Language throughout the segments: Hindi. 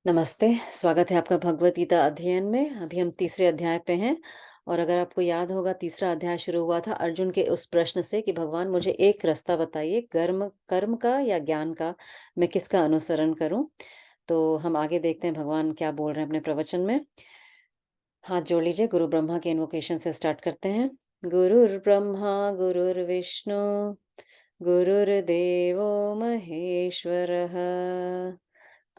नमस्ते, स्वागत है आपका भगवत गीता अध्ययन में। अभी हम तीसरे अध्याय पे हैं और अगर आपको याद होगा तीसरा अध्याय शुरू हुआ था अर्जुन के उस प्रश्न से कि भगवान मुझे एक रास्ता बताइए, कर्म कर्म का या ज्ञान का, मैं किसका अनुसरण करूं। तो हम आगे देखते हैं भगवान क्या बोल रहे हैं अपने प्रवचन में। हाथ जोड़ लीजिए, गुरु ब्रह्मा के इन्वोकेशन से स्टार्ट करते हैं। गुरुर् ब्रह्मा गुरुर्विष्णु गुरुर्देवो महेश्वरः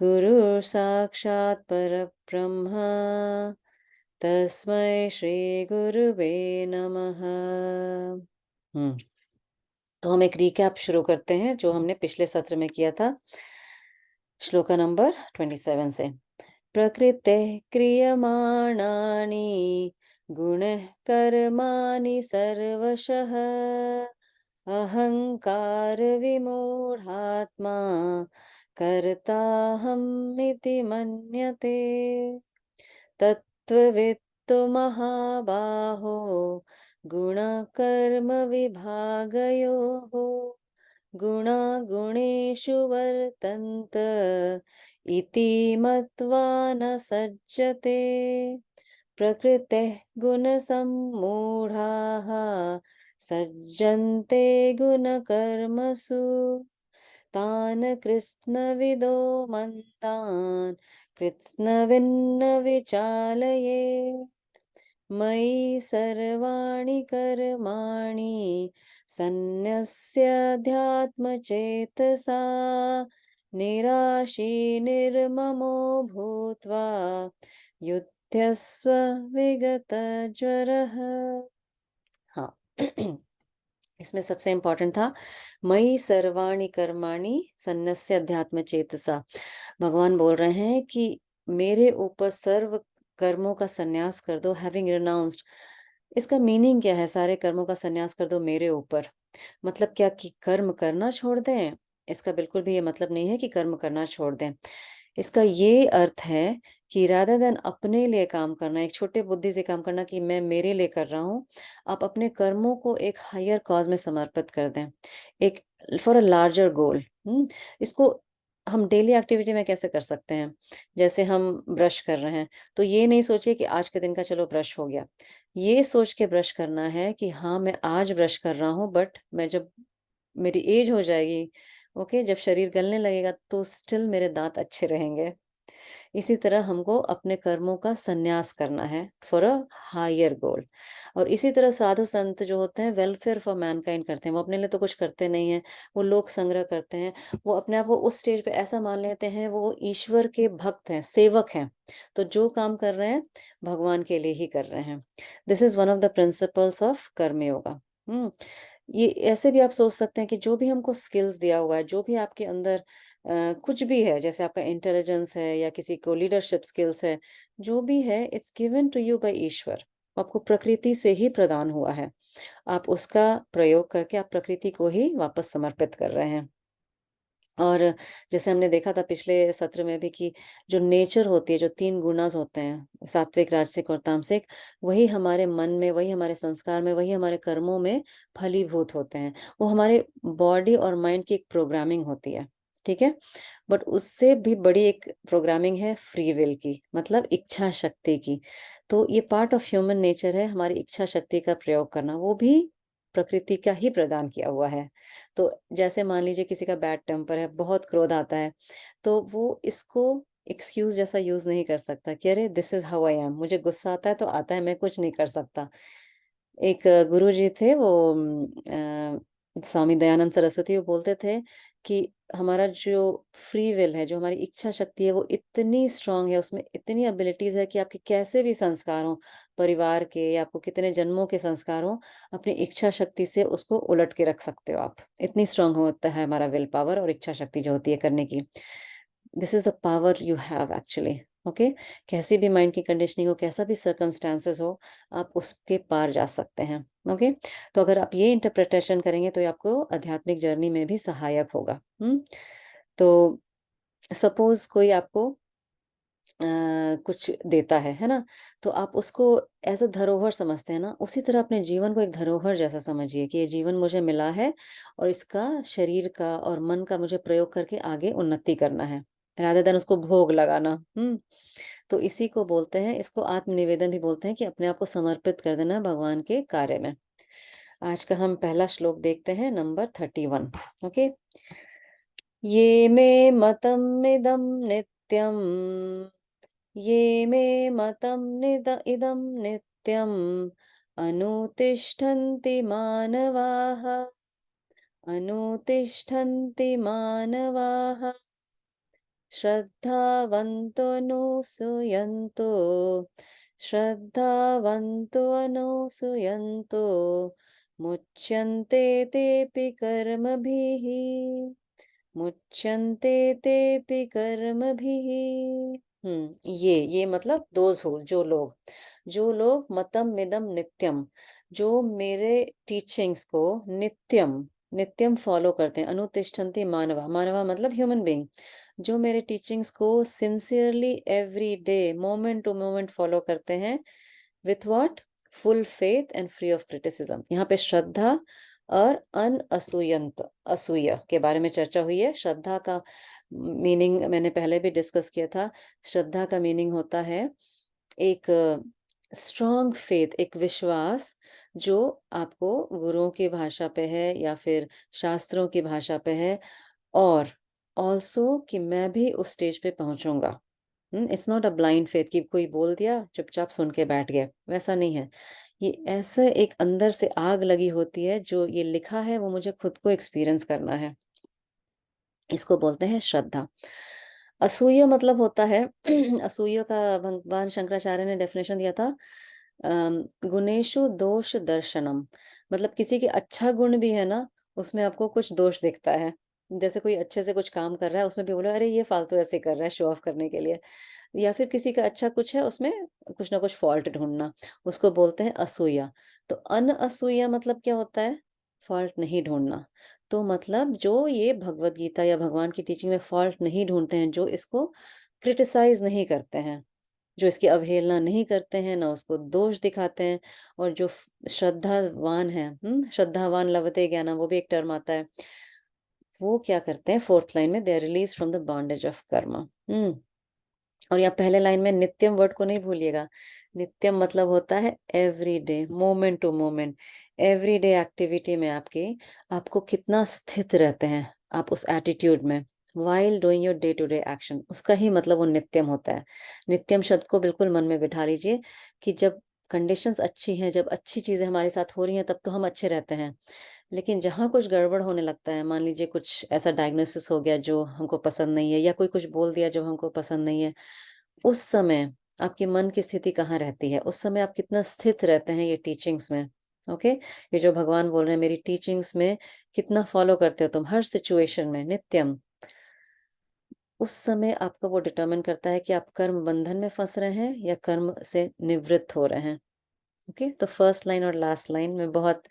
गुरुः साक्षात् परब्रह्म तस्मै श्री गुरुवे नमः। हम्म तो हम एक रिकैप शुरू करते हैं जो हमने पिछले सत्र में किया था, श्लोका नंबर 27 से। प्रकृते क्रियमाणानि गुणः कर्माणि सर्वशः अहंकार विमूढ़ात्मा कर्ताहमिति मन्यते। तत्त्ववित्तु महाबाहो गुणकर्म विभागयोः गुणागुणेषु वर्तन्त इति मत्वा न सज्जते। प्रकृतेः गुणसम्मूढाः सज्जन्ते गुणकर्मसु तान् कृत्स्नविदो मन्तान् कृत्स्नविन्न विचालयेत्। मयि सर्वाणि कर्माणि सन्न्यस्याध्यात्मचेतसा निराशी निर्ममो भूत्वा युध्यस्व विगतज्वरः। हाँ इसमें सबसे इम्पोर्टेंट था मयि सर्वाणि कर्माणि सन्न्यस्य अध्यात्म चेतसा। भगवान बोल रहे हैं कि मेरे ऊपर सर्व कर्मों का सन्यास कर दो, हैविंग रिनाउंस्ड। इसका मीनिंग क्या है, सारे कर्मों का सन्यास कर दो मेरे ऊपर? मतलब क्या कि कर्म करना छोड़ दें? इसका बिल्कुल भी ये मतलब नहीं है कि कर्म करना छोड़ दें। इसका ये अर्थ है कि रादर देन अपने लिए काम करना, एक छोटे बुद्धि से काम करना कि मैं मेरे लिए कर रहा हूँ, आप अपने कर्मों को एक हायर कॉज में समर्पित कर दें, एक फॉर अ लार्जर गोल। इसको हम डेली एक्टिविटी में कैसे कर सकते हैं? जैसे हम ब्रश कर रहे हैं, तो ये नहीं सोचिए कि आज के दिन का चलो ब्रश हो गया। ये सोच के ब्रश करना है कि हाँ, मैं आज ब्रश कर रहा हूँ, बट मैं जब मेरी एज हो जाएगी, ओके, जब शरीर गलने लगेगा तो स्टिल मेरे दाँत अच्छे रहेंगे। इसी तरह हमको अपने कर्मों का संन्यास करना है फॉर अ हायर गोल। और इसी तरह साधु संत जो होते हैं वेलफेयर फॉर मैनकाइंड करते हैं, वो अपने लिए तो कुछ करते नहीं हैं, वो लोक संग्रह करते हैं, वो अपने आप को उस स्टेज पे ऐसा मान लेते हैं वो ईश्वर के भक्त हैं, सेवक हैं। तो जो काम कर रहे हैं भगवान के लिए ही कर रहे हैं। This is one of the principles of कर्म योगा। ये ऐसे भी आप सोच सकते हैं कि जो भी हमको स्किल्स दिया हुआ है, जो भी आपके अंदर कुछ भी है, जैसे आपका इंटेलिजेंस है या किसी को लीडरशिप स्किल्स है, जो भी है it's given to you by ईश्वर। आपको प्रकृति से ही प्रदान हुआ है। आप उसका प्रयोग करके आप प्रकृति को ही वापस समर्पित कर रहे हैं। और जैसे हमने देखा था पिछले सत्र में भी कि जो नेचर होती है, जो 3 गुणास होते हैं, सात्विक, राजसिक और तामसिक, वही हमारे मन में, वही हमारे संस्कार में, वही हमारे कर्मों में फलीभूत होते हैं। वो हमारे बॉडी और माइंड की एक प्रोग्रामिंग होती है, ठीक है? बट उससे भी बड़ी एक प्रोग्रामिंग है फ्री विल की, मतलब इच्छा शक्ति की। तो ये पार्ट ऑफ ह्यूमन नेचर है, हमारी इच्छा शक्ति का प्रयोग करना, वो भी प्रकृति का ही प्रदान किया हुआ है। तो जैसे मान लीजिए किसी का बैड टेम्पर है, बहुत क्रोध आता है, तो वो इसको एक्सक्यूज़ जैसा यूज़ नहीं कर सकता कि अरे this is how I am, मुझे गुस्सा आता है तो आता है, मैं कुछ नहीं कर सकता। एक गुरुजी थे वो स्वामी दयानंद सरस्वती, वो बोलते थे कि हमारा जो फ्री विल है, जो हमारी इच्छा शक्ति है, वो इतनी स्ट्रॉन्ग है, उसमें इतनी एबिलिटीज़ है कि आपके कैसे भी संस्कार हों, परिवार के या आपको कितने जन्मों के संस्कार हों, अपनी इच्छा शक्ति से उसको उलट के रख सकते हो आप। इतनी स्ट्रॉन्ग होता है हमारा विल पावर और इच्छा शक्ति जो होती है करने की। This is the power you have actually, okay? कैसी भी माइंड की कंडीशनिंग हो, कैसा भी सर्कमस्टेंसेस हो, आप उसके पार जा सकते हैं, ओके? तो अगर आप ये इंटरप्रिटेशन करेंगे तो ये आपको आध्यात्मिक जर्नी में भी सहायक होगा। तो सपोज़ कोई आपको कुछ देता है ना? तो आप उसको एज़ अ धरोहर समझते हैं ना, उसी तरह अपने जीवन को एक धरोहर जैसा समझिए कि ये जीवन मुझे मिला है और इसका शरीर का और मन का मुझे प्रयोग करके आगे उन्नति करना है। रादर देन उसको भोग लगाना। तो इसी को बोलते हैं, इसको आत्मनिवेदन भी बोलते हैं कि अपने आप को समर्पित कर देना भगवान के कार्य में। आज का हम पहला श्लोक देखते हैं, नंबर 31। ओके। ये मे मतमिदं नित्यम्, ये मे इदं नित्यम्, अनुतिष्ठन्ति मानवाः, अनुतिष्ठन्ति मानवाः, श्रद्धावन्तो अनुसूयन्तो, श्रद्धावन्तो अनुसूयन्तो, मुच्यन्ते तेऽपि कर्मभिः, मुच्यन्ते तेऽपि कर्मभिः। ये मतलब दोज हो, जो लोग मतम मिदम नित्यम, जो मेरे टीचिंग्स को नित्यम नित्यम फॉलो करते हैं। अनुतिष्ठन्ति मानवा, मानवा मतलब ह्यूमन बीइंग, जो मेरे टीचिंग्स को sincerely every day moment to moment follow करते हैं, with what, full faith and free of criticism. यहाँ पे श्रद्धा और अनअसूयंत, असूया के बारे में चर्चा हुई है। श्रद्धा का मीनिंग मैंने पहले भी डिस्कस किया था। श्रद्धा का मीनिंग होता है एक स्ट्रॉन्ग फेथ, एक विश्वास जो आपको गुरुओं की भाषा पे है या फिर शास्त्रों की भाषा पे है, और ऑल्सो कि मैं भी उस स्टेज पे पहुंचूंगा। It's not a blind faith कि कोई बोल दिया चुपचाप सुन के बैठ गए, वैसा नहीं है। ये ऐसे एक अंदर से आग लगी होती है, जो ये लिखा है वो मुझे खुद को एक्सपीरियंस करना है। इसको बोलते हैं श्रद्धा। असूया मतलब होता है असूया का भगवान शंकराचार्य ने डेफिनेशन दिया था, गुणेषु दोष दर्शनम। मतलब किसी के अच्छा गुण भी है ना, उसमें आपको कुछ दोष दिखता है। जैसे कोई अच्छे से कुछ काम कर रहा है, उसमें भी बोलो अरे ये फालतू ऐसे कर रहा है शो ऑफ करने के लिए, या फिर किसी का अच्छा कुछ है उसमें कुछ ना कुछ फॉल्ट ढूंढना, उसको बोलते हैं असूया। तो अनअसूया मतलब क्या होता है, फॉल्ट नहीं ढूंढना। तो मतलब जो ये भगवत गीता या भगवान की टीचिंग में फॉल्ट नहीं ढूंढते हैं, जो इसको क्रिटिसाइज नहीं करते हैं, जो इसकी अवहेलना नहीं करते हैं, ना उसको दोष दिखाते हैं, और जो श्रद्धावान है, श्रद्धावान लभते ज्ञानम, वो भी एक टर्म आता है। वो क्या करते हैं, फोर्थ लाइन में, they are release from the bondage of karma. और यहाँ पहले लाइन में नित्यम वर्ड को नहीं भूलिएगा। नित्यम मतलब होता है every day, moment to moment, every day activity में आपको कितना स्थित रहते हैं आप उस एटीट्यूड में, while doing your day to day action, उसका ही मतलब वो नित्यम होता है। नित्यम शब्द को बिल्कुल मन में बिठा लीजिए कि जब कंडीशंस अच्छी हैं, जब अच्छी चीजें हमारे साथ हो रही हैं, तब तो हम अच्छे रहते हैं। लेकिन जहाँ कुछ गड़बड़ होने लगता है, मान लीजिए कुछ ऐसा डायग्नोसिस हो गया जो हमको पसंद नहीं है, या कोई कुछ बोल दिया जो हमको पसंद नहीं है, उस समय आपके मन की स्थिति कहाँ रहती है, उस समय आप कितना स्थित रहते हैं ये टीचिंग्स में। ओके। ये जो भगवान बोल रहे हैं, मेरी टीचिंग्स में कितना फॉलो करते हो तुम हर सिचुएशन में, नित्यम, उस समय आपका वो डिटरमिन करता है कि आप कर्म बंधन में फंस रहे हैं या कर्म से निवृत्त हो रहे हैं। ओके। तो फर्स्ट लाइन और लास्ट लाइन में बहुत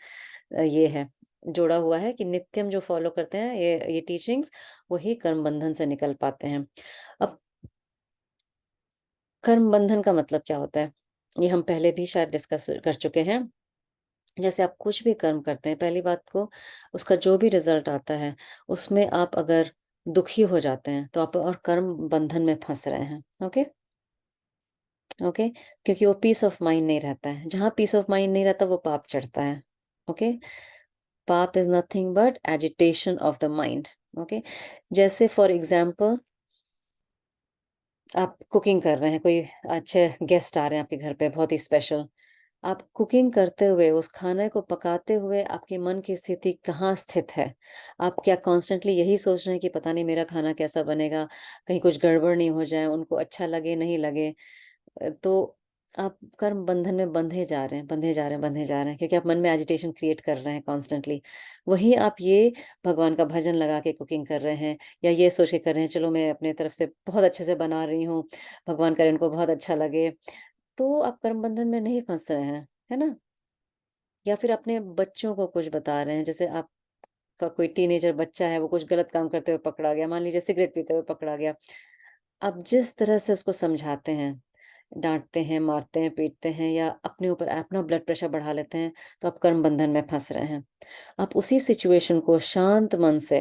ये है, जोड़ा हुआ है कि नित्यम जो फॉलो करते हैं ये टीचिंग्स, वही कर्म बंधन से निकल पाते हैं। अब कर्म बंधन का मतलब क्या होता है, ये हम पहले भी शायद डिस्कस कर चुके हैं। जैसे आप कुछ भी कर्म करते हैं, पहली बात को, उसका जो भी रिजल्ट आता है, उसमें आप अगर दुखी हो जाते हैं, तो आप और कर्म बंधन में फंस रहे हैं। ओके। ओके। क्योंकि वो पीस ऑफ माइंड नहीं रहता है, जहाँ पीस ऑफ माइंड नहीं रहता वो पाप चढ़ता है। ओके। पाप is nothing but agitation of the mind. Okay. जैसे फॉर एग्जाम्पल, आप कुकिंग कर रहे हैं, कोई अच्छे गेस्ट आ रहे हैं आपके घर पे, बहुत ही स्पेशल। आप कुकिंग करते हुए, उस खाने को पकाते हुए, आपके मन की स्थिति कहाँ स्थित है? आप क्या कॉन्स्टेंटली यही सोच रहे हैं कि पता नहीं मेरा खाना कैसा बनेगा, कहीं कुछ गड़बड़ नहीं हो जाए, उनको अच्छा लगे नहीं लगे? तो आप कर्म बंधन में बंधे जा रहे हैं, बंधे जा रहे हैं, बंधे जा रहे हैं, क्योंकि आप मन में एजिटेशन क्रिएट कर रहे हैं कॉन्स्टेंटली। वहीं आप ये भगवान का भजन लगा के कुकिंग कर रहे हैं, या ये सोच के कर रहे हैं चलो मैं अपने तरफ से बहुत अच्छे से बना रही हूँ, भगवान करे इनको बहुत अच्छा लगे, तो आप कर्म बंधन में नहीं फंस रहे हैं, है ना? या फिर अपने बच्चों को कुछ बता रहे हैं, जैसे आपका कोई टीनेजर बच्चा है, वो कुछ गलत काम करते हुए पकड़ा गया, मान लीजिए सिगरेट पीते हुए पकड़ा गया। आप जिस तरह से उसको समझाते हैं, डाँटते हैं, मारते हैं, पीटते हैं, या अपने ऊपर अपना ब्लड प्रेशर बढ़ा लेते हैं, तो आप कर्म बंधन में फँस रहे हैं। आप उसी सिचुएशन को शांत मन से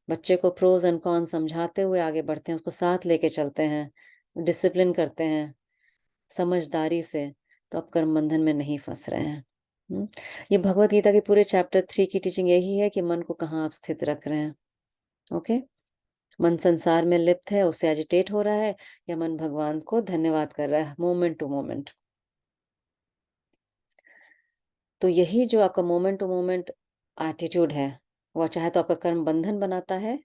बच्चे को प्रोज एंड कॉन समझाते हुए आगे बढ़ते हैं, उसको साथ लेके चलते हैं, डिसिप्लिन करते हैं समझदारी से, तो आप कर्म बंधन में नहीं फंस रहे हैं। ये भगवत गीता के पूरे चैप्टर 3 की टीचिंग यही है कि मन को कहाँ आप स्थित रख रहे हैं। ओके, मन संसार में लिप्त है, उससे एजिटेट हो रहा है, या मन भगवान को धन्यवाद कर रहा है मोमेंट टू मोमेंट। तो यही जो आपका मोमेंट टू मोमेंट एटीट्यूड है, वो चाहे तो आपका कर्म बंधन बनाता है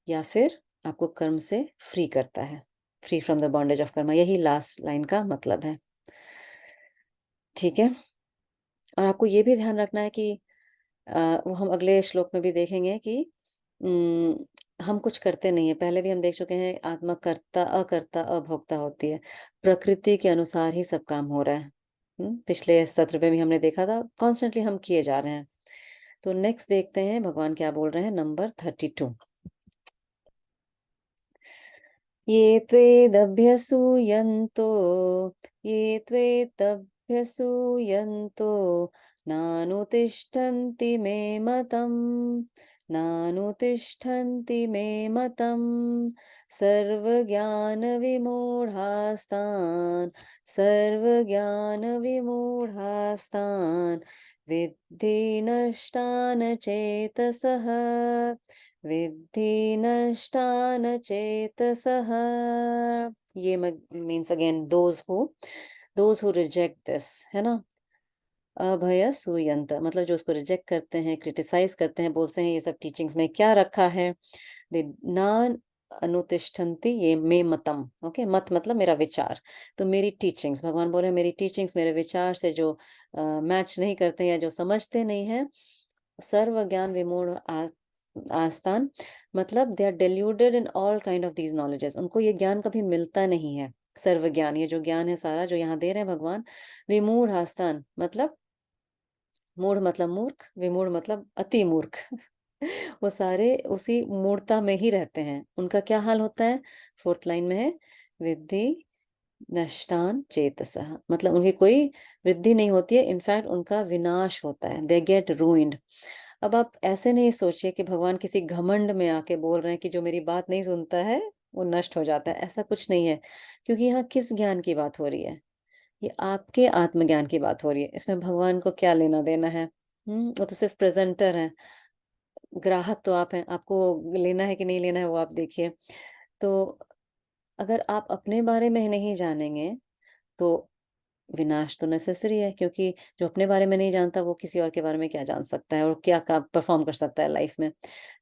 या फिर आपको कर्म से फ्री करता है, free from the bondage of Karma. यही लास्ट लाइन का मतलब है। ठीक है, और आपको ये भी ध्यान रखना है कि वो हम अगले श्लोक में भी देखेंगे कि हम कुछ करते नहीं है। पहले भी हम देख चुके हैं, आत्मा कर्ता अकर्ता अभोक्ता होती है, प्रकृति के अनुसार ही सब काम हो रहा है। पिछले सत्र में भी हमने देखा था, कॉन्स्टेंटली हम किए जा रहे हैं। तो नेक्स्ट देखते हैं भगवान क्या बोल रहे हैं, नंबर 32। ये त्वेदभ्यसूयन्तो ये त्वेतभ्यसूयन्तो नानुतिष्ठन्ति मे मतम् नानुतिष्ठन्ति मे मतम् सर्वज्ञानविमूढास्तान् सर्वज्ञानविमूढास्तान् विद्धि नष्टान् चेतसः विद्धि नष्टान् चेतसः। ये means again those who reject this, है ना। अभय सुयंत मतलब जो उसको रिजेक्ट करते हैं, क्रिटिसाइज करते हैं, बोलते हैं ये सब टीचिंग्स में क्या रखा है। दे नान अनुतिष्ठन्ति ये मे मतम। ओके, मत मतलब मेरा विचार। तो मेरी टीचिंग्स, भगवान बोल रहे हैं मेरी टीचिंग्स मेरे विचार से जो मैच नहीं करते या जो समझते नहीं है, सर्व ज्ञान विमूढ़ आस्तान मतलब they are deluded in all kind of these knowledges. उनको ये ज्ञान कभी मिलता नहीं है। सर्व ज्ञान, ये जो ज्ञान है सारा जो यहाँ दे रहे हैं भगवान, विमूढ़ आस्तान मतलब मूढ़ मतलब मूर्ख, विमूढ़ मतलब अति मूर्ख। वो सारे उसी मूढ़ता में ही रहते हैं। उनका क्या हाल होता है, फोर्थ लाइन में है, विद्धि नष्टान चेतसः मतलब उनकी कोई वृद्धि नहीं होती है, इनफैक्ट उनका विनाश होता है, दे गेट रूइंड। अब आप ऐसे नहीं सोचिए कि भगवान किसी घमंड में आके बोल रहे हैं कि जो मेरी बात नहीं सुनता है वो नष्ट हो जाता है, ऐसा कुछ नहीं है। क्योंकि यहाँ किस ज्ञान की बात हो रही है, ये आपके आत्मज्ञान की बात हो रही है। इसमें भगवान को क्या लेना देना है। वो तो सिर्फ प्रेजेंटर हैं, ग्राहक तो आप हैं, आपको लेना है कि नहीं लेना है वो आप देखिए। तो अगर आप अपने बारे में नहीं जानेंगे तो विनाश तो नेसेसरी है, क्योंकि जो अपने बारे में नहीं जानता वो किसी और के बारे में क्या जान सकता है और क्या काम परफॉर्म कर सकता है लाइफ में।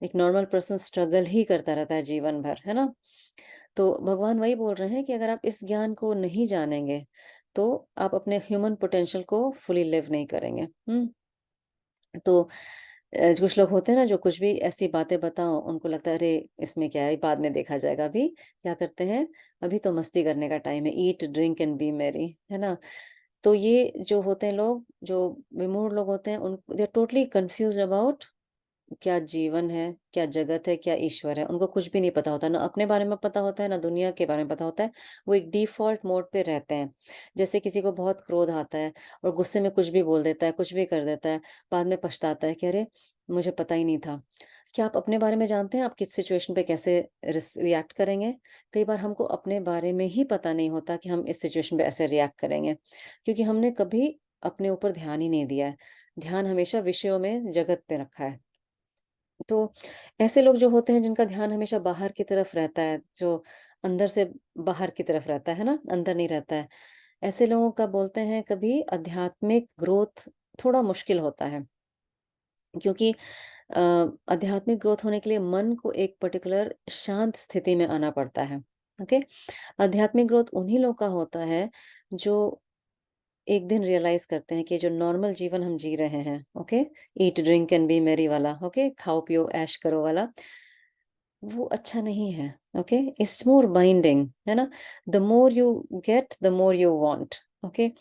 एक नॉर्मल पर्सन स्ट्रगल ही करता रहता है जीवन भर, है ना। तो भगवान वही बोल रहे हैं कि अगर आप इस ज्ञान को नहीं जानेंगे तो आप अपने ह्यूमन पोटेंशियल को फुली लिव नहीं करेंगे। तो कुछ लोग होते हैं ना जो कुछ भी ऐसी बातें बताओ उनको लगता है अरे इसमें क्या है, बाद में देखा जाएगा। अभी क्या करते हैं, अभी तो मस्ती करने का टाइम है, ईट ड्रिंक एंड बी मैरी, है ना। तो ये जो होते हैं लोग, जो विमूढ़ लोग होते हैं, उन they are totally confused about क्या जीवन है, क्या जगत है, क्या ईश्वर है। उनको कुछ भी नहीं पता होता, ना अपने बारे में पता होता है, ना दुनिया के बारे में पता होता है। वो एक डिफ़ॉल्ट मोड पे रहते हैं। जैसे किसी को बहुत क्रोध आता है और गुस्से में कुछ भी बोल देता है, कुछ भी कर देता है, बाद में पछताता है कि अरे! मुझे पता ही नहीं था। क्या आप अपने बारे में जानते हैं आप किस सिचुएशन पे कैसे रिएक्ट करेंगे? कई बार हमको अपने बारे में ही पता नहीं होता कि हम इस सिचुएशन पे ऐसे रिएक्ट करेंगे, क्योंकि हमने कभी अपने ऊपर ध्यान ही नहीं दिया है। ध्यान हमेशा विषयों में, जगत पे रखा है। तो ऐसे लोग जो होते हैं जिनका ध्यान हमेशा बाहर की तरफ रहता है, जो अंदर से बाहर की तरफ रहता है ना, अंदर नहीं रहता है। ऐसे लोगों का बोलते हैं कभी आध्यात्मिक ग्रोथ थोड़ा मुश्किल होता है। क्योंकि अ, आध्यात्मिक ग्रोथ होने के लिए मन को एक पर्टिकुलर शांत स्थिति में आना पड़ता है। ओके? आध्यात्मिक ग्रोथ उन्हीं लोग का होता है जो एक दिन रियलाइज करते हैं कि जो नॉर्मल जीवन हम जी रहे हैं, okay, eat drink and be merry वाला, ओके, खाओ पियो ऐश करो वाला, वो अच्छा नहीं है। ओके, इट्स मोर बाइंडिंग, है ना। The more you get the more you want. Okay,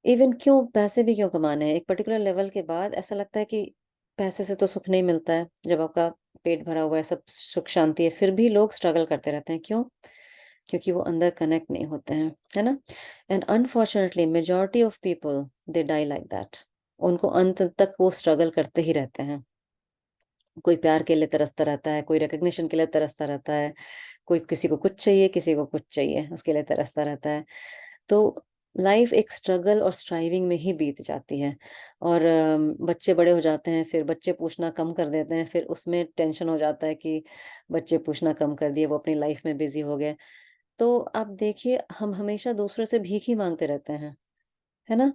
even क्यों पैसे भी क्यों कमाने हैं, एक पर्टिकुलर लेवल के बाद ऐसा लगता है कि पैसे से तो सुख नहीं मिलता है। जब आपका पेट भरा हुआ है, सब सुख शांति है, फिर भी लोग स्ट्रगल करते रहते हैं। क्यों? क्योंकि वो अंदर कनेक्ट नहीं होते हैं, है ना। And unfortunately majority of people they die like that. उनको अंत तक वो स्ट्रगल करते ही रहते हैं। कोई प्यार के लिए तरसता रहता है, कोई रिकॉग्निशन के लिए तरसता रहता है, कोई किसी को कुछ चाहिए, किसी को कुछ चाहिए, उसके लिए तरसता रहता है। तो लाइफ एक स्ट्रगल और स्ट्राइविंग में ही बीत जाती है। और बच्चे बड़े हो जाते हैं, फिर बच्चे पूछना कम कर देते हैं, फिर उसमें टेंशन हो जाता है कि बच्चे पूछना कम कर दिए, वो अपनी लाइफ में बिज़ी हो गए। तो आप देखिए, हम हमेशा दूसरों से भीख ही माँगते रहते हैं, है ना?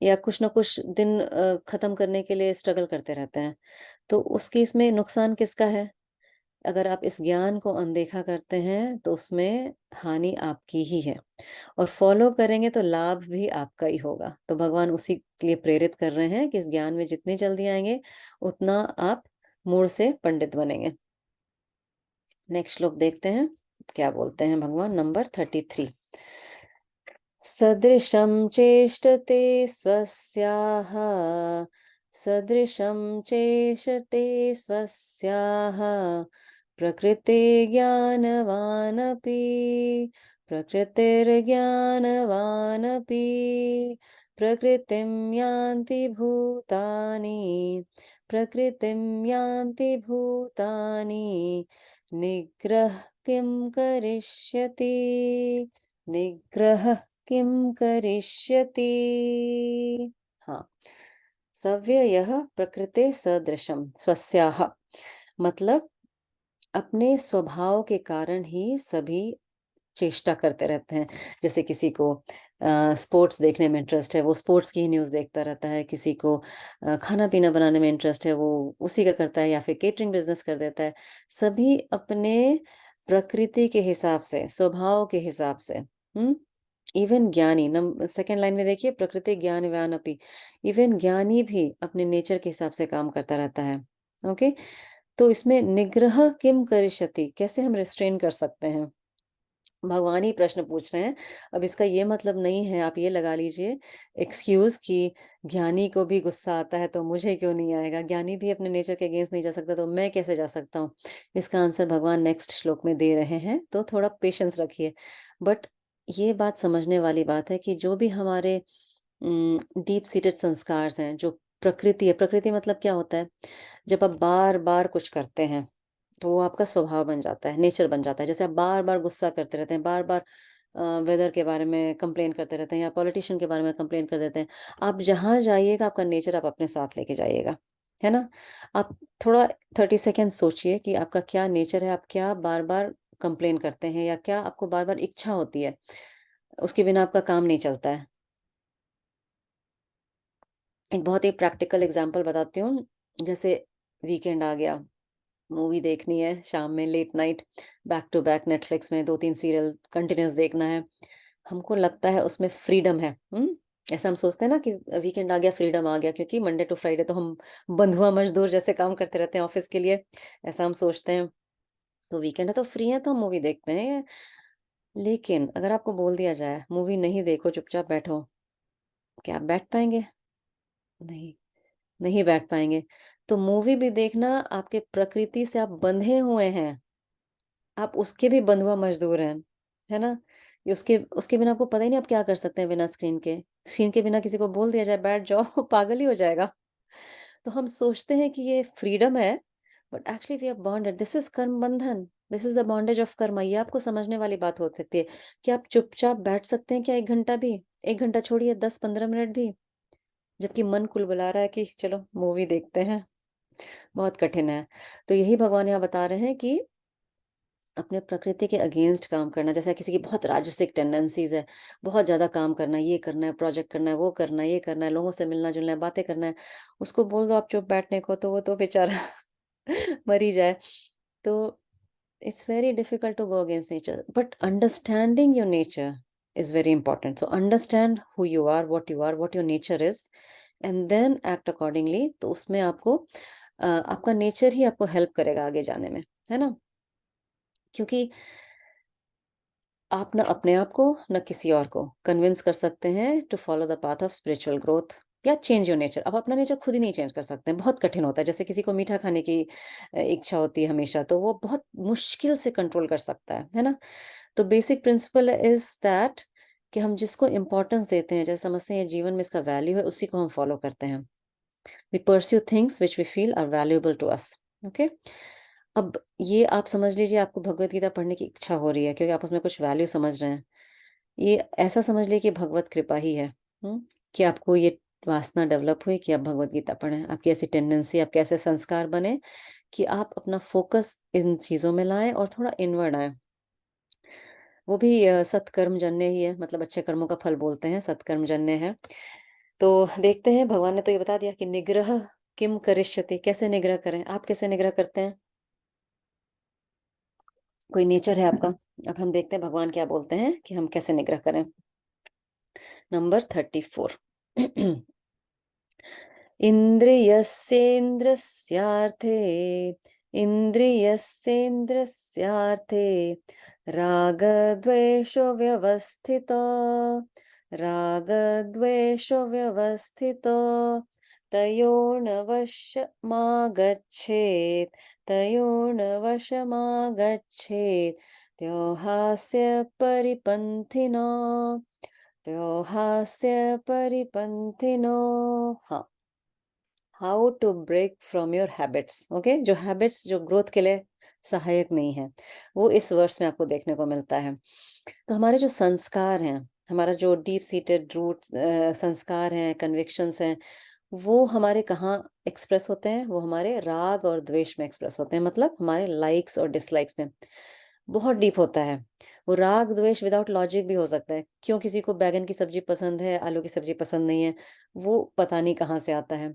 या कुछ न कुछ दिन ख़त्म करने के लिए स्ट्रगल करते रहते हैं। तो उस केस में नुकसान किसका है? अगर आप इस ज्ञान को अनदेखा करते हैं, तो उसमें हानि आपकी ही है, और फ़ॉलो करेंगे तो लाभ भी आपका ही होगा। तो भगवान उसी के लिए प्रेरित कर रहे हैं कि इस ज्ञान में जितनी जल्दी आएँगे, उतना आप मूढ़ से पंडित बनेंगे। नेक्स्ट श्लोक देखते हैं, क्या बोलते हैं भगवान, नंबर 33। सदृशं चेष्टते स्वस्याः सदृशं चेष्टते स्वस्याः प्रकृतिज्ञानवानपि प्रकृतिर्ज्ञानवानपि प्रकृतिं यान्ति भूतानि प्रकृतिं यान्ति भूतानि निग्रह किं करिष्यति निग्रह किं करिष्यति? हाँ, सव्ययः प्रकृते सदृशं स्वस्याः, मतलब अपने स्वभाव के कारण ही सभी चेष्टा करते रहते हैं। जैसे किसी को स्पोर्ट्स देखने में इंटरेस्ट है, वो स्पोर्ट्स की ही न्यूज़ देखता रहता है। किसी को खाना-पीना बनाने में इंटरेस्ट है, वो उसी का करता है, या फिर केटरिंग बिज़नेस कर देता है। सभी अपने प्रकृति के हिसाब से, स्वभाव के हिसाब से, हुँ? इवन ज्ञानी, नम सेकंड लाइन में देखिए, प्रकृति ज्ञानवान अपि, इवन ज्ञानी भी अपने नेचर के हिसाब से काम करता रहता है। ओके? तो इसमें निग्रह किम करिष्यति, कैसे हम रिस्ट्रेन कर सकते हैं? भगवान ही प्रश्न पूछ रहे हैं। अब इसका ये मतलब नहीं है, आप ये लगा लीजिए एक्सक्यूज़ कि ज्ञानी को भी गुस्सा आता है तो मुझे क्यों नहीं आएगा? ज्ञानी भी अपने नेचर के अगेंस्ट नहीं जा सकता, तो मैं कैसे जा सकता हूँ? इसका आंसर भगवान नेक्स्ट श्लोक में दे रहे हैं, तो थोड़ा पेशेंस रखिए। बट ये बात समझने वाली बात है कि जो भी हमारे डीप सीटेड संस्कार्स हैं, जो प्रकृति है, प्रकृति मतलब क्या होता है? जब आप बार-बार कुछ करते हैं, तो वो आपका स्वभाव बन जाता है, नेचर बन जाता है। जैसे आप बार-बार गुस्सा करते रहते हैं, बार-बार वेदर के बारे में कंप्लेन करते रहते हैं, या पॉलिटिशियन के बारे में कंप्लेन कर देते हैं। आप जहाँ जाइएगा, आपका नेचर आप अपने साथ लेके जाइएगा, है ना? आप थोड़ा 30 सेकंड सोचिए कि आपका क्या नेचर है, आप क्या बार-बार कंप्लेन करते हैं, या क्या आपको बार-बार इच्छा होती है, उसके बिना आपका काम नहीं चलता है। एक बहुत ही प्रैक्टिकल एग्ज़ाम्पल बताती हूँ। जैसे वीकेंड आ गया, मूवी देखनी है शाम में late night, back to back Netflix में 2-3 सीरियल कंटिन्यूअस देखना है। हमको लगता है उसमें फ्रीडम है, हुँ? ऐसा हम सोचते हैं ना कि वीकेंड आ गया, फ्रीडम आ गया, क्योंकि मंडे टू फ्राइडे तो हम बंधुआ मज़दूर जैसे काम करते रहते हैं ऑफ़िस के लिए, ऐसा हम सोचते हैं। तो वीकेंड है तो फ्री है, तो हम मूवी देखते हैं। लेकिन अगर आपको बोल दिया जाए मूवी नहीं देखो, चुपचाप बैठो, क्या आप बैठ पाएँगे? नहीं। नहीं बैठ पाएँगे। तो मूवी भी देखना, आपके प्रकृति से आप बंधे हुए हैं, आप उसके भी बंधुआ मज़दूर हैं, है ना? ये उसके उसके बिना आपको पता ही नहीं आप क्या कर सकते हैं बिना स्क्रीन के। स्क्रीन के बिना किसी को बोल दिया जाए बैठ जाओ, पागल ही हो जाएगा। तो हम सोचते हैं कि ये फ्रीडम है, but actually we are bonded, this is कर्म बंधन, this is the bondage of karma. ये आपको समझने वाली बात हो सकती है कि आप चुपचाप बैठ सकते हैं क्या 1 घंटा भी? 1 घंटा छोड़िए, 10-15 मिनट भी, जबकि मन कुलबुला रहा है कि चलो मूवी देखते हैं। बहुत कठिन है। तो यही भगवान यहाँ बता रहे हैं कि अपने प्रकृति के अगेंस्ट काम करना, जैसे किसी की बहुत राजसिक टेंडेंसीज़ है, बहुत ज़्यादा काम करना है, ये करना है, प्रोजेक्ट करना है, वो करना है, ये करना है, लोगों से मिलना-जुलना है, बातें करना है, उसको बोल दो आप चुप बैठने को, तो वो तो बेचारा मर ही जाए। तो it's very difficult to go against nature, but understanding your nature is very important. So understand who you are, what your nature is, and then act accordingly. तो उसमें आपको आपका नेचर ही आपको हेल्प करेगा आगे जाने में, है ना? क्योंकि आप ना अपने आप को, ना किसी और को कन्विंस कर सकते हैं to follow the path of spiritual growth या चेंज योर नेचर। आप अपना नेचर खुद ही नहीं चेंज कर सकते हैं, बहुत कठिन होता है। जैसे किसी को मीठा खाने की इच्छा होती है हमेशा, तो वो बहुत मुश्किल से कंट्रोल कर सकता है ना? तो बेसिक प्रिंसिपल इज़ दैट कि हम जिसको इम्पोर्टेंस देते हैं, जैसे समझते हैं ये जीवन में इसका वैल्यू है, उसी को हम फॉलो करते हैं। We pursue things which we feel are valuable to us. Okay, अब ये आप समझ लीजिए आपको भगवत गीता पढ़ने की इच्छा हो रही है क्योंकि आप उसमें कुछ वैल्यू समझ रहे हैं। ये ऐसा समझ लीजिए कि भगवत कृपा ही है, कि आपको ये वासना डेवलप हुई कि आप भगवत गीता पढ़ें। आपकी ऐसी टेंडेंसी, आपके ऐसे संस्कार बने कि आप अपना फोकस इन चीज़ों में लाएँ और थोड़ा इनवर्ड आएँ। वो भी सत्कर्मजन्य ही है, मतलब अच्छे कर्मों का फल बोलते हैं, सत्कर्मजन्य है। तो देखते हैं, भगवान ने तो ये बता दिया कि निग्रह किम करिष्यति, कैसे निग्रह करें? आप कैसे निग्रह करते हैं? कोई नेचर है आपका? अब हम देखते हैं भगवान क्या बोलते हैं कि हम कैसे निग्रह करें। नंबर 34 इन्द्रियस्येन्द्रस्यार्थे इन्द्रियस्येन्द्रस्यार्थे रागद्वेषो व्यवस्थितो रागद्वेषो व्यवस्थितो तयोर्नवशमागच्छेत् तयोर्नवशमागच्छेत् त्योहास्य परिपन्थिनो त्योहास्य परिपन्थिनो। हाँ, how to break from your habits. Okay, जो हैबिट्स जो ग्रोथ के लिए सहायक नहीं है, वो इस वर्ष में आपको देखने को मिलता है। तो हमारे जो संस्कार हैं, हमारा जो डीप सीटेड रूट संस्कार हैं, कन्विक्शंस हैं, वो हमारे कहाँ एक्सप्रेस होते हैं? वो हमारे राग और द्वेष में एक्सप्रेस होते हैं, मतलब हमारे लाइक्स और डिसलाइक्स में। बहुत डीप होता है वो राग द्वेष, विदाउट लॉजिक भी हो सकता है। क्यों किसी को बैगन की सब्जी पसंद है, आलू की सब्जी पसंद नहीं है, वो पता नहीं कहाँ से आता है।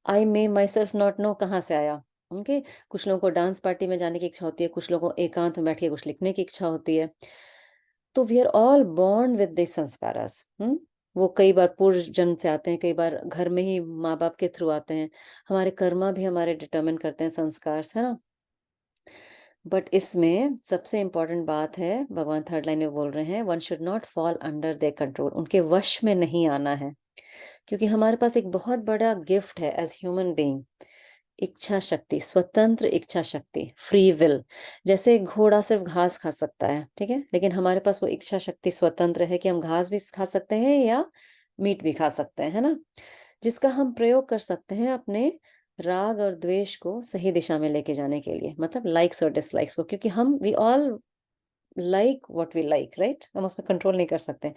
आई मे माई सेल्फ नॉट नो कहाँ से आया। ओके, कुछ लोगों को डांस पार्टी में जाने की इच्छा होती है, कुछ लोगों को एकांत में बैठ के कुछ लिखने की इच्छा होती है। तो we are all born with this sanskaras. वो कई बार पूर्व जन्म से आते हैं, कई बार घर में ही माँ बाप के थ्रू आते हैं। हमारे कर्मा भी हमारे डिटर्मिन करते हैं संस्कार, है ना। बट इसमें सबसे इम्पोर्टेंट बात है, भगवान थर्ड लाइन में बोल रहे हैं, one should not fall under their control, उनके वश में नहीं आना है। क्योंकि हमारे पास एक बहुत बड़ा गिफ्ट है एज ह्यूमन बीइंग, इच्छा शक्ति, स्वतंत्र इच्छा शक्ति, फ्री विल। जैसे घोड़ा सिर्फ घास खा सकता है, ठीक है, लेकिन हमारे पास वो इच्छा शक्ति स्वतंत्र है कि हम घास भी खा सकते हैं या मीट भी खा सकते हैं, है ना। जिसका हम प्रयोग कर सकते हैं अपने राग और द्वेष को सही दिशा में लेके जाने के लिए, मतलब लाइक्स और डिसलाइक्स को, क्योंकि हम we all like what we like, right, हम उसमें कंट्रोल नहीं कर सकते।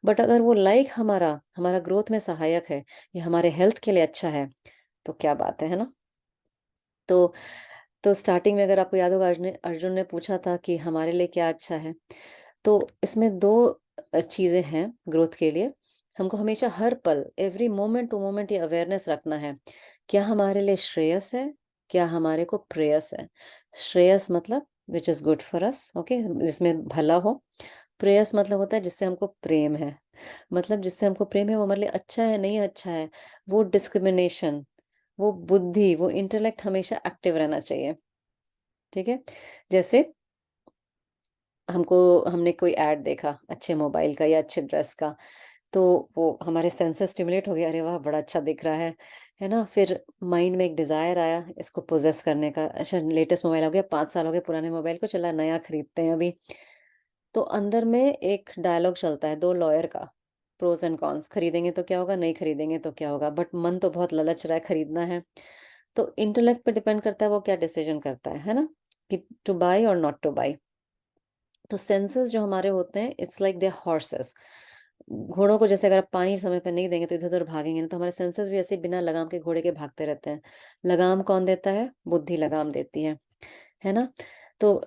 बट अगर वो लाइक हमारा हमारा ग्रोथ में सहायक है, या हमारे हेल्थ के लिए अच्छा है, तो क्या बात है ना। तो स्टार्टिंग में अगर आपको याद होगा, अर्जुन ने पूछा था कि हमारे लिए क्या अच्छा है। तो इसमें 2 चीज़ें हैं ग्रोथ के लिए। हमको हमेशा हर पल, एवरी मोमेंट टू मोमेंट ये अवेयरनेस रखना है, क्या हमारे लिए श्रेयस है, क्या हमारे को प्रेयस है। श्रेयस मतलब which is good for us, okay, जिसमें भला हो। प्रेयस मतलब होता है जिससे हमको प्रेम है, मतलब जिससे हमको प्रेम है वो हमारे लिए अच्छा है, नहीं अच्छा है। वो डिस्क्रिमिनेशन, वो बुद्धि, वो इंटेलेक्ट हमेशा एक्टिव रहना चाहिए, ठीक है। जैसे हमने कोई ऐड देखा अच्छे मोबाइल का या अच्छे ड्रेस का, तो वो हमारे सेंसेस स्टिमुलेट हो गए, अरे वाह बड़ा अच्छा दिख रहा है ना। फिर माइंड में एक डिजायर आया इसको पोजेस करने का, अच्छा लेटेस्ट मोबाइल हो गया, 5 साल हो गए पुराने मोबाइल को, चला नया खरीदते हैं अभी। तो अंदर में एक डायलॉग चलता है 2 लॉयर का, प्रोज एंड कॉन्स, खरीदेंगे तो क्या होगा, नहीं खरीदेंगे तो क्या होगा, बट मन तो बहुत ललच रहा है, खरीदना है। तो इंटेलेक्ट पे डिपेंड करता है वो क्या डिसीजन करता है ना, कि टू बाय और नॉट टू बाय। तो सेंसेस जो हमारे होते हैं, इट्स लाइक दे हॉर्सेस। घोड़ों को जैसे अगर आप पानी समय पे नहीं देंगे तो इधर-उधर भागेंगे ना, तो हमारे सेंसेस भी ऐसे बिना लगाम के घोड़े के भागते रहते हैं। लगाम कौन देता है? बुद्धि लगाम देती है ना? तो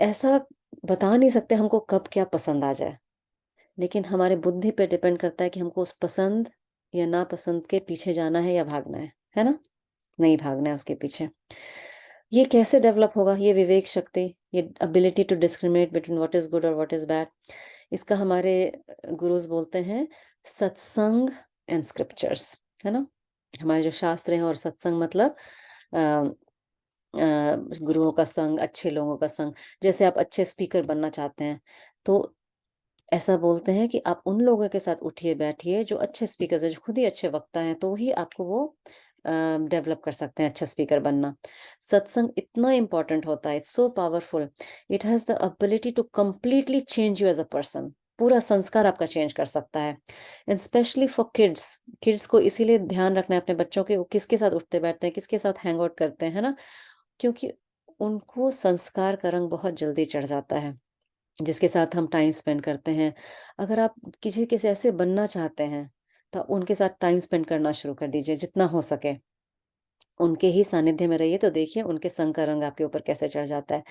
ऐसा बता नहीं सकते हमको कब क्या पसंद आ जाए, लेकिन हमारे बुद्धि पे डिपेंड करता है कि हमको उस पसंद या नापसंद के पीछे जाना है या भागना है ना? नहीं भागना है उसके पीछे। ये कैसे डेवलप होगा? ये विवेक शक्ति, ये ability to discriminate between what is good और व्हाट इज़ बैड, इसका हमारे गुरुज़ बोलते हैं सत्संग एंड स्क्रिप्चर्स, है ना? हमारे जो शास्त्र हैं, और सत्संग मतलब अ गुरुओं का संग, अच्छे लोगों का संग। जैसे आप अच्छे स्पीकर बनना चाहते हैं, तो ऐसा बोलते हैं कि आप उन लोगों के साथ उठिए बैठिए जो अच्छे स्पीकर्स हैं, जो खुद ही अच्छे वक्ता हैं, तो ही आपको वो डेवलप कर सकते हैं अच्छा स्पीकर बनना। सत्संग इतना इम्पोर्टेंट होता है, it's so powerful, it has the ability to completely change you as a person. पूरा संस्कार आपका चेंज कर सकता है। And specially for kids, kids को इसीलिए ध्यान रखना है अपने बच्चों के, वो किसके साथ उठते बैठते हैं, किसके साथ हैंग आउट करते हैं, है ना? क्योंकि उनको संस्कार का रंग बहुत जल्दी चढ़ जाता है, जिसके साथ हम टाइम स्पेंड करते हैं। अगर आप किसी के से ऐसे बनना चाहते हैं, तो उनके साथ टाइम स्पेंड करना शुरू कर दीजिए जितना हो सके। उनके ही सानिध्य में रहिए तो देखिए उनके संग का रंग आपके ऊपर कैसे चढ़ जाता है।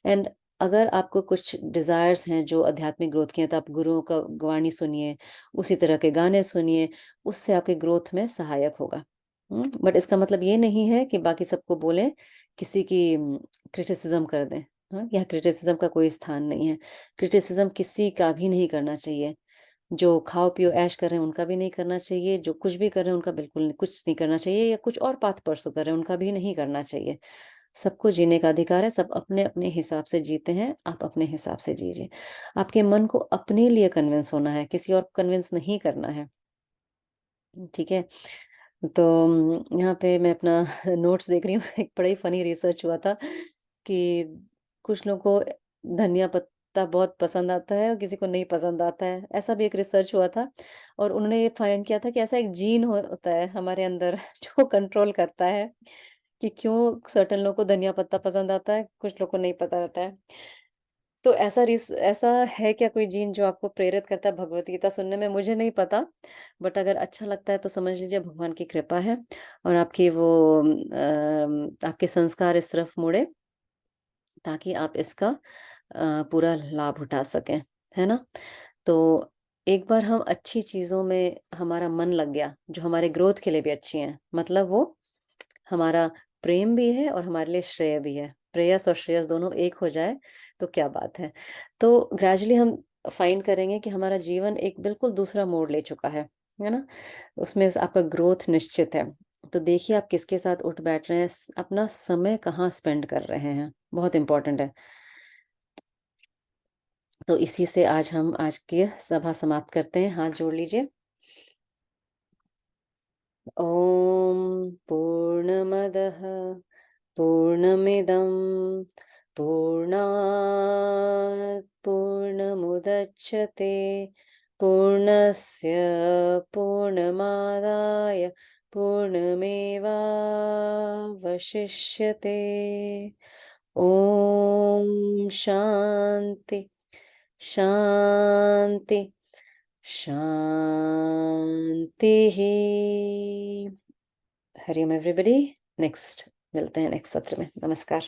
एंड अगर आपको कुछ डिज़ायर्स हैं जो आध्यात्मिक ग्रोथ की हैं, तो आप गुरुओं का वाणी सुनिए, उसी तरह के गाने सुनिए, उससे आपके ग्रोथ में सहायक होगा। बट इसका मतलब ये नहीं है कि बाकी सबको बोलें, किसी की क्रिटिसिज़्म कर दें। हाँ, यहाँ क्रिटिसिज़्म का कोई स्थान नहीं है। क्रिटिसिज़्म किसी का भी नहीं करना चाहिए। जो खाओ-पियो ऐश कर रहे हैं उनका भी नहीं करना चाहिए, जो कुछ भी कर रहे हैं उनका बिल्कुल कुछ नहीं करना चाहिए, या कुछ और पाथ परस्यू कर रहे हैं उनका भी नहीं करना चाहिए। सबको जीने का अधिकार है, सब अपने-अपने हिसाब से जीते हैं, आप अपने हिसाब से जीजिए। आपके मन को अपने लिए कन्विंस होना है, किसी और को कन्विंस नहीं करना है, ठीक है? तो यहाँ पे मैं अपना नोट्स देख रही हूँ, एक बड़ा ही फ़नी रिसर्च हुआ था कि कुछ लोगों को धनिया पत्ता बहुत पसंद आता है और किसी को नहीं पसंद आता है। ऐसा भी एक रिसर्च हुआ था और उन्होंने ये फाइंड किया था कि ऐसा एक जीन होता है हमारे अंदर जो कंट्रोल करता है कि क्यों सर्टेन लोगों को धनिया पत्ता पसंद आता है, कुछ लोगों को नहीं पता रहता है। तो ऐसा है क्या कोई जीन जो आपको प्रेरित करता है भगवत गीता सुनने में? मुझे नहीं पता, बट अगर अच्छा लगता है तो समझ लीजिए भगवान की कृपा है और आपकी वो आपके संस्कार इस तरफ मुड़े ताकि आप इसका पूरा लाभ उठा सकें, है ना? तो एक बार हम अच्छी चीज़ों में हमारा मन लग गया, जो हमारे ग्रोथ के लिए भी अच्छी हैं, मतलब वो हमारा प्रेम भी है और हमारे लिए श्रेय भी है। प्रेयस और श्रेयस दोनों एक हो जाए तो क्या बात है। तो ग्रेजुअली हम फाइंड करेंगे कि हमारा जीवन एक बिल्कुल दूसरा मोड़ ले चुका है ना? उसमें आपका ग्रोथ निश्चित है। तो देखिए आप किसके साथ उठ बैठ रहे हैं, अपना समय कहाँ स्पेंड कर रहे हैं, बहुत इम्पोर्टेंट है। तो इसी से हम आज की सभा समाप्त करते हैं। हाथ जोड़ लीजिए। ॐ पूर्णमदः पूर्णमिदं पूर्णात् पूर्णमुदच्यते पूर्णस्य पूर्णमादाय पूर्णमेवावशिष्यते। ॐ शान्ति शान्ति शांतिः। हरि ओम एवरीबॉडी। नेक्स्ट मिलते हैं नेक्स्ट सत्र में। नमस्कार।